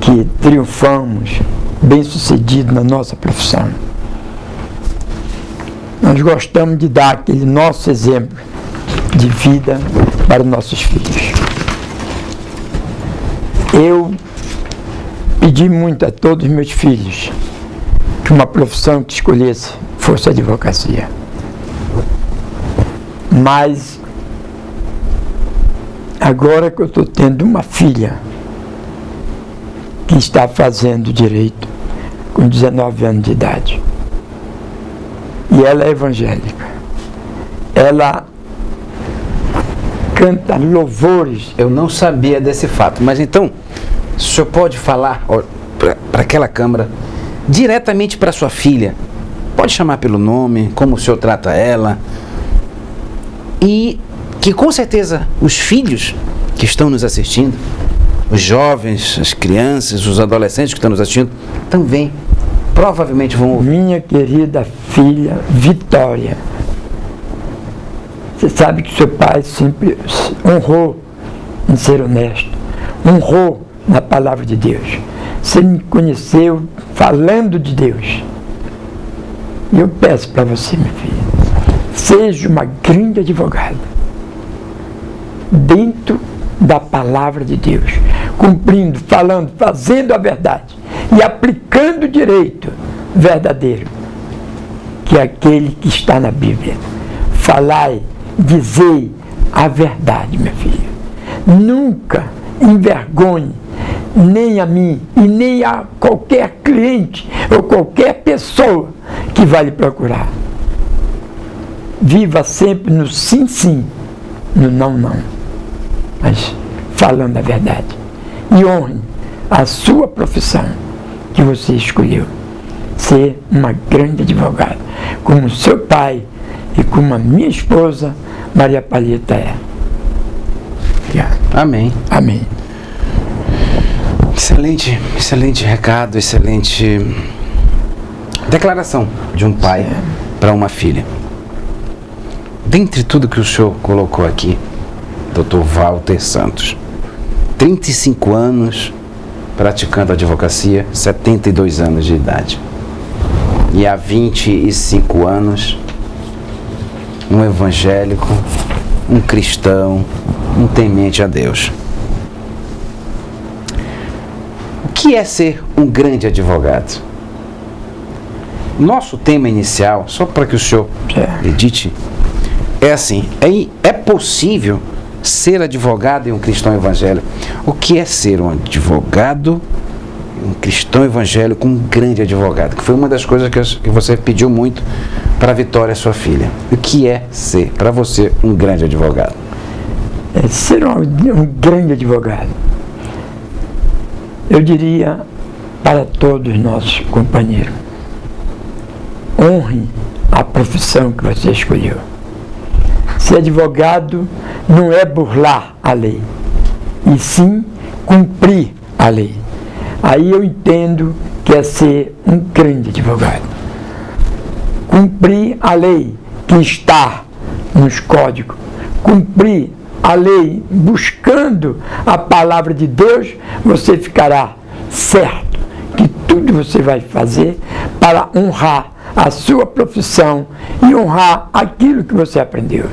[SPEAKER 2] que triunfamos, bem-sucedidos na nossa profissão, nós gostamos de dar aquele nosso exemplo de vida para os nossos filhos. Eu pedi muito a todos os meus filhos que uma profissão que escolhesse fosse a advocacia. Mas agora que eu estou tendo uma filha que está fazendo direito com 19 anos de idade, e ela é evangélica, ela canta louvores.
[SPEAKER 1] Eu não sabia desse fato, mas então o senhor pode falar para aquela câmara, diretamente para sua filha, pode chamar pelo nome, como o senhor trata ela, e que com certeza os filhos que estão nos assistindo, os jovens, as crianças, os adolescentes que estão nos assistindo, também provavelmente vão ouvir.
[SPEAKER 2] Minha querida filha Vitória, você sabe que seu pai sempre honrou em ser honesto, honrou na palavra de Deus. Você me conheceu falando de Deus. E eu peço para você, minha filha, seja uma grande advogada dentro da palavra de Deus, cumprindo, falando, fazendo a verdade e aplicando o direito verdadeiro, que é aquele que está na Bíblia. Falai, dizei a verdade, minha filha. Nunca envergonhe nem a mim e nem a qualquer cliente ou qualquer pessoa que vai lhe procurar. Viva sempre no sim, sim, no não, não, mas falando a verdade. E honre a sua profissão que você escolheu, ser uma grande advogada, como seu pai e como a minha esposa Maria Palheta é.
[SPEAKER 1] Amém.
[SPEAKER 2] Amém.
[SPEAKER 1] Excelente recado, excelente declaração de um pai para uma filha. Dentre tudo que o senhor colocou aqui, Dr. Walter Santos, 35 anos praticando advocacia, 72 anos de idade. E há 25 anos, um evangélico, um cristão, um temente a Deus. O que é ser um grande advogado? Nosso tema inicial, só para que o senhor edite, é assim: é possível ser advogado e um cristão evangélico? O que é ser um advogado, um cristão evangélico, um grande advogado? Que foi uma das coisas que você pediu muito para a Vitória, sua filha. O que é ser, para você, um grande advogado?
[SPEAKER 2] É ser um grande advogado, eu diria para todos os nossos companheiros: honre a profissão que você escolheu. Ser advogado não é burlar a lei, e sim cumprir a lei. Aí eu entendo que é ser um grande advogado. Cumprir a lei que está nos códigos, cumprir a lei buscando a palavra de Deus, você ficará certo que tudo você vai fazer para honrar a sua profissão e honrar aquilo que você aprendeu.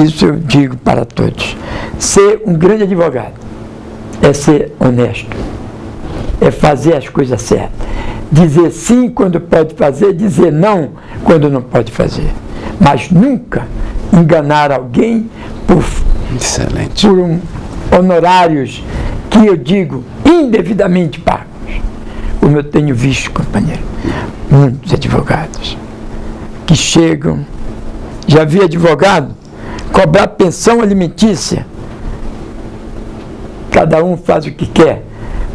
[SPEAKER 2] Isso eu digo para todos. Ser um grande advogado é ser honesto, é fazer as coisas certas, dizer sim quando pode fazer, dizer não quando não pode fazer, mas nunca enganar alguém por honorários que eu digo indevidamente pagos. Como eu tenho visto, companheiro, muitos advogados que chegam, já vi advogado cobrar pensão alimentícia cada um faz o que quer,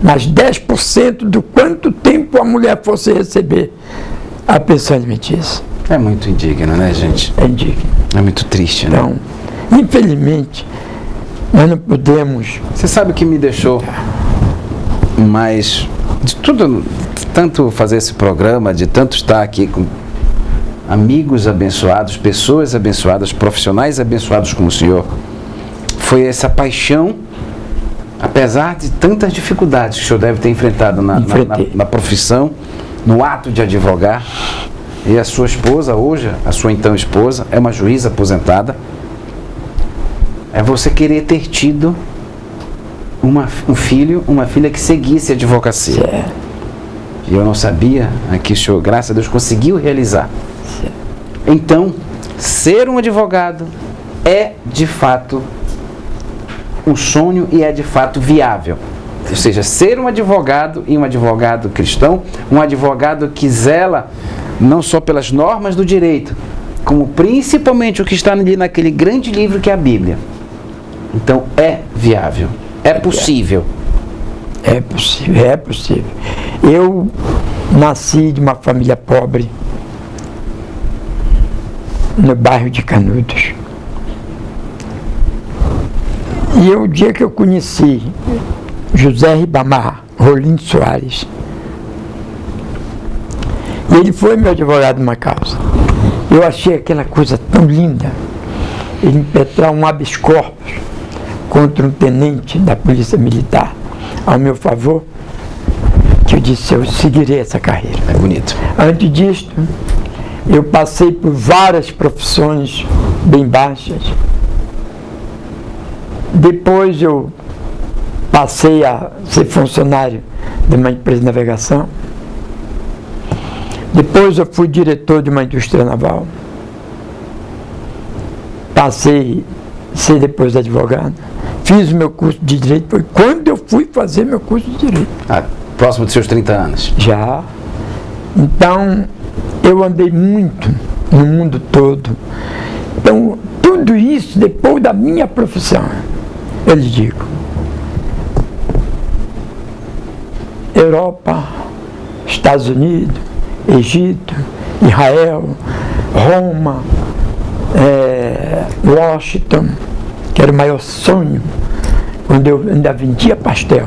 [SPEAKER 2] mas 10% do quanto tempo a mulher fosse receber a pensão alimentícia.
[SPEAKER 1] É muito indigno, né, gente?
[SPEAKER 2] É indigno.
[SPEAKER 1] É muito triste, né?
[SPEAKER 2] Então, infelizmente, nós não podemos...
[SPEAKER 1] Você sabe o que me deixou mais... De tudo, tanto fazer esse programa, de tanto estar aqui com amigos abençoados, pessoas abençoadas, profissionais abençoados como o senhor, foi essa paixão, apesar de tantas dificuldades que o senhor deve ter enfrentado na profissão, no ato de advogar. E a sua esposa, hoje, a sua então esposa, é uma juíza aposentada. É você querer ter tido um filho, uma filha que seguisse a advocacia. E eu não sabia, aqui o senhor, graças a Deus, conseguiu realizar. Então, ser um advogado é de fato um sonho e é de fato viável. Ou seja, ser um advogado e um advogado cristão, um advogado que zela não só pelas normas do direito, como principalmente o que está ali naquele grande livro que é a Bíblia. Então é viável, é possível.
[SPEAKER 2] É possível, é possível. Eu nasci de uma família pobre no bairro de Canudos. E o dia que eu conheci José Ribamar Rolim Soares, e ele foi meu advogado numa causa, eu achei aquela coisa tão linda, ele impetrar um habeas corpus contra um tenente da Polícia Militar ao meu favor, que eu disse, eu seguirei essa carreira.
[SPEAKER 1] É bonito.
[SPEAKER 2] Antes disto, eu passei por várias profissões bem baixas. Depois eu passei a ser funcionário de uma empresa de navegação. Depois eu fui diretor de uma indústria naval. Passei a ser depois advogado. Fiz o meu curso de Direito, foi quando eu fui fazer meu curso de Direito.
[SPEAKER 1] Próximo dos seus 30 anos.
[SPEAKER 2] Já. Então, eu andei muito no mundo todo. Então, tudo isso depois da minha profissão. Eu lhe digo. Europa, Estados Unidos, Egito, Israel, Roma, Washington, que era o maior sonho. Quando eu ainda vendia pastel,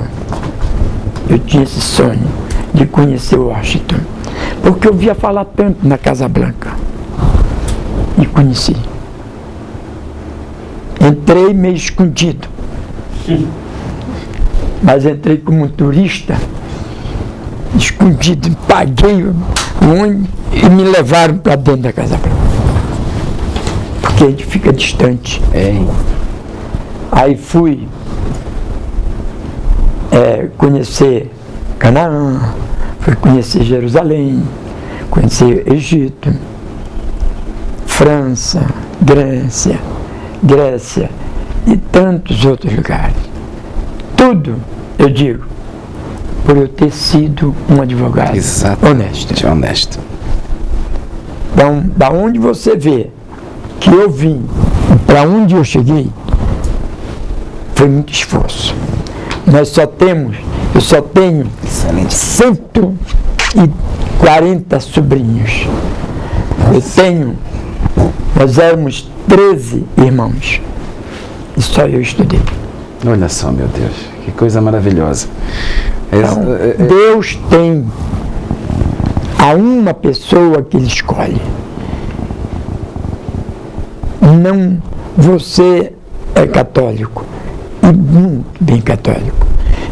[SPEAKER 2] eu tinha esse sonho de conhecer Washington, porque eu via falar tanto na Casa Branca. E conheci. Entrei meio escondido, mas entrei como um turista, escondido, paguei o ônibus e me levaram para dentro da Casa Branca. Porque a gente fica distante. Aí fui conhecer Canaã, fui conhecer Jerusalém, conhecer Egito, França, Grécia e tantos outros lugares. Tudo, eu digo, por eu ter sido um advogado honesto. Então, da onde você vê que eu vim, para onde eu cheguei, foi muito esforço. Eu só tenho 140 sobrinhos. Nós éramos 13 irmãos. E só eu estudei.
[SPEAKER 1] Olha só, meu Deus, que coisa maravilhosa.
[SPEAKER 2] Então, Deus tem a uma pessoa que Ele escolhe. Não, você é católico, e muito bem católico.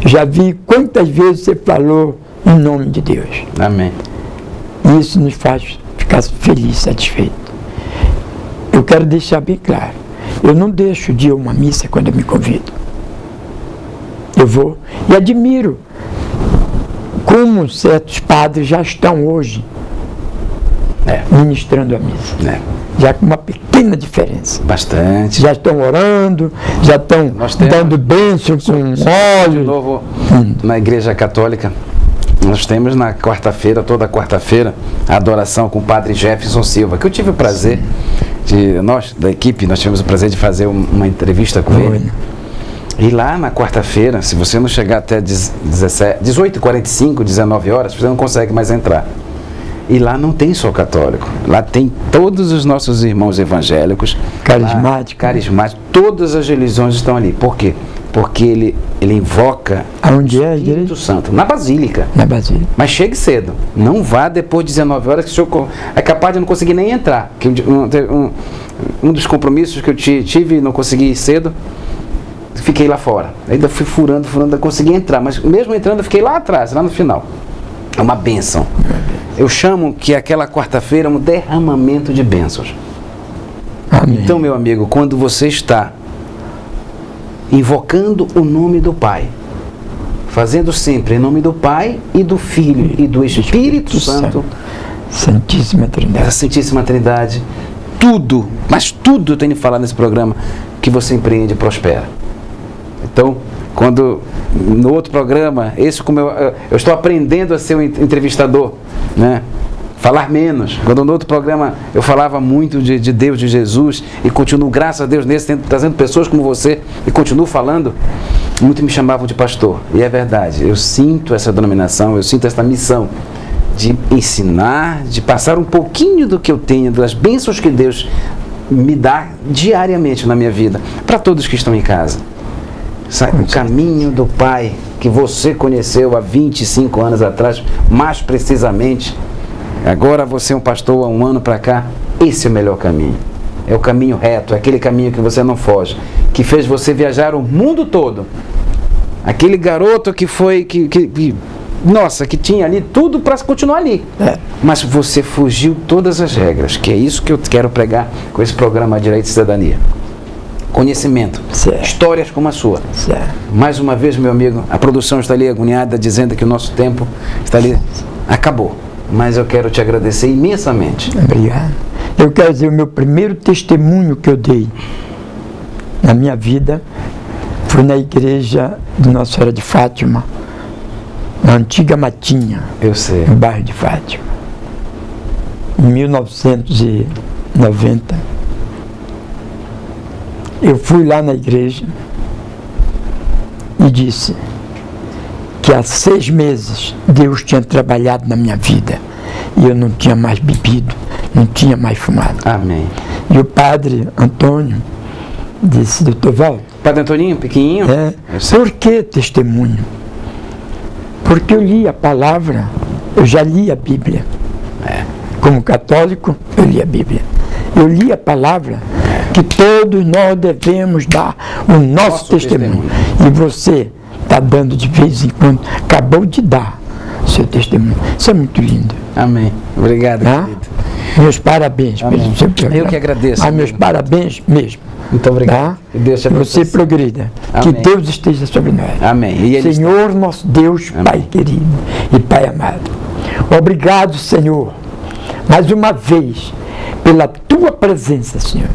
[SPEAKER 2] Já vi quantas vezes você falou em nome de Deus.
[SPEAKER 1] Amém.
[SPEAKER 2] E isso nos faz ficar feliz, satisfeito. Eu quero deixar bem claro, eu não deixo de ir a uma missa quando eu me convido. Eu vou e admiro como certos padres já estão hoje ministrando a missa. Já com uma pequena diferença.
[SPEAKER 1] Bastante.
[SPEAKER 2] Já estão orando, já estão dando bênção com óleo.
[SPEAKER 1] De novo, na Igreja Católica, nós temos na quarta-feira, toda quarta-feira, a adoração com o Padre Jefferson Silva, que eu tive o prazer nós, da equipe, nós tivemos o prazer de fazer uma entrevista com ele. E lá na quarta-feira, se você não chegar até 18h45, 19 horas, você não consegue mais entrar. E lá não tem só católico, lá tem todos os nossos irmãos evangélicos, carismáticos, todas as religiões estão ali. Por quê? Porque ele invoca
[SPEAKER 2] Aonde é,
[SPEAKER 1] o Espírito Santo, na Basílica.
[SPEAKER 2] Na Basílica.
[SPEAKER 1] Mas chegue cedo, não vá depois de 19 horas, que o senhor é capaz de não conseguir nem entrar. Que um dos compromissos que eu tive e não consegui ir cedo, fiquei lá fora. Ainda fui furando, consegui entrar, mas mesmo entrando eu fiquei lá atrás, lá no final. É uma bênção. Eu chamo que aquela quarta-feira é um derramamento de bênçãos.
[SPEAKER 2] Amém.
[SPEAKER 1] Então, meu amigo, quando você está invocando o nome do Pai, fazendo sempre em nome do Pai e do Filho e do Espírito Santo,
[SPEAKER 2] Santíssima Trindade.
[SPEAKER 1] a Santíssima Trindade, tudo, mas tudo eu tenho que falar nesse programa, que você empreende prospera. Então, quando no outro programa, esse como eu estou aprendendo a ser um entrevistador, né? Falar menos. Quando no outro programa eu falava muito de Deus, de Jesus, e continuo, graças a Deus, nesse, trazendo pessoas como você, e continuo falando, muitos me chamavam de pastor. E é verdade, eu sinto essa denominação, eu sinto essa missão de ensinar, de passar um pouquinho do que eu tenho, das bênçãos que Deus me dá diariamente na minha vida, para todos que estão em casa. O caminho do Pai que você conheceu há 25 anos atrás, mais precisamente, agora você é um pastor há um ano para cá, esse é o melhor caminho. É o caminho reto, é aquele caminho que você não foge, que fez você viajar o mundo todo. Aquele garoto que foi, que tinha ali tudo para continuar ali. Mas você fugiu todas as regras, que é isso que eu quero pregar com esse programa Direito e Cidadania. Conhecimento,
[SPEAKER 2] certo.
[SPEAKER 1] Histórias como a sua.
[SPEAKER 2] Certo.
[SPEAKER 1] Mais uma vez, meu amigo, a produção está ali agoniada, dizendo que o nosso tempo está ali, acabou. Mas eu quero te agradecer imensamente.
[SPEAKER 2] Obrigado. Eu quero dizer, o meu primeiro testemunho que eu dei na minha vida foi na igreja de Nossa Senhora de Fátima, na antiga Matinha,
[SPEAKER 1] Eu sei.
[SPEAKER 2] no bairro de Fátima, em 1990. Eu fui lá na igreja e disse que há 6 meses Deus tinha trabalhado na minha vida e eu não tinha mais bebido, não tinha mais fumado.
[SPEAKER 1] Amém.
[SPEAKER 2] E o padre Antônio disse, doutor Valdo,
[SPEAKER 1] Padre Antoninho, pequenininho?
[SPEAKER 2] por que testemunho? Porque eu li a palavra, eu já li a Bíblia. Como católico, eu li a Bíblia. Eu li a palavra que todos nós devemos dar o nosso testemunho. E você está dando de vez em quando, acabou de dar o seu testemunho. Isso é muito lindo.
[SPEAKER 1] Amém. Obrigado, querido.
[SPEAKER 2] Meus parabéns pelo seu programa.
[SPEAKER 1] Eu que agradeço.
[SPEAKER 2] Meus parabéns mesmo.
[SPEAKER 1] Muito obrigado.
[SPEAKER 2] Tá?
[SPEAKER 1] Que Deus te abençoe.
[SPEAKER 2] Você progrida.
[SPEAKER 1] Amém.
[SPEAKER 2] Que Deus esteja sobre nós.
[SPEAKER 1] Amém. E ele
[SPEAKER 2] Senhor nosso Deus,
[SPEAKER 1] Amém.
[SPEAKER 2] Pai querido e Pai amado. Obrigado, Senhor, mais uma vez, pela Tua presença, Senhor,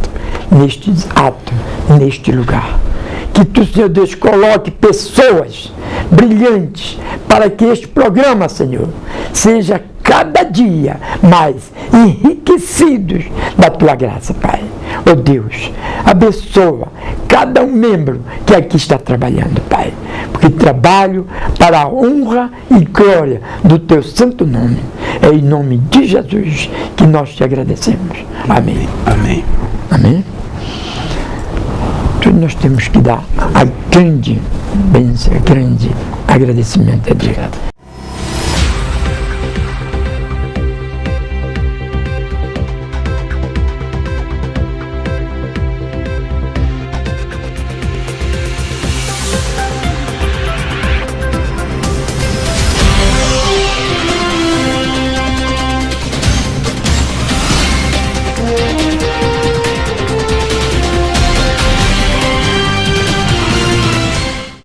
[SPEAKER 2] neste ato, neste lugar. Que Tu, Senhor Deus, coloque pessoas brilhantes para que este programa, Senhor, seja cada dia mais enriquecidos da Tua graça, Pai. Oh Deus, abençoa cada um membro que aqui está trabalhando, Pai, porque trabalho para a honra e glória do Teu santo nome. É em nome de Jesus que nós te agradecemos. Amém.
[SPEAKER 1] Amém.
[SPEAKER 2] Amém. Tudo nós temos que dar a grande bênção, grande agradecimento a Deus.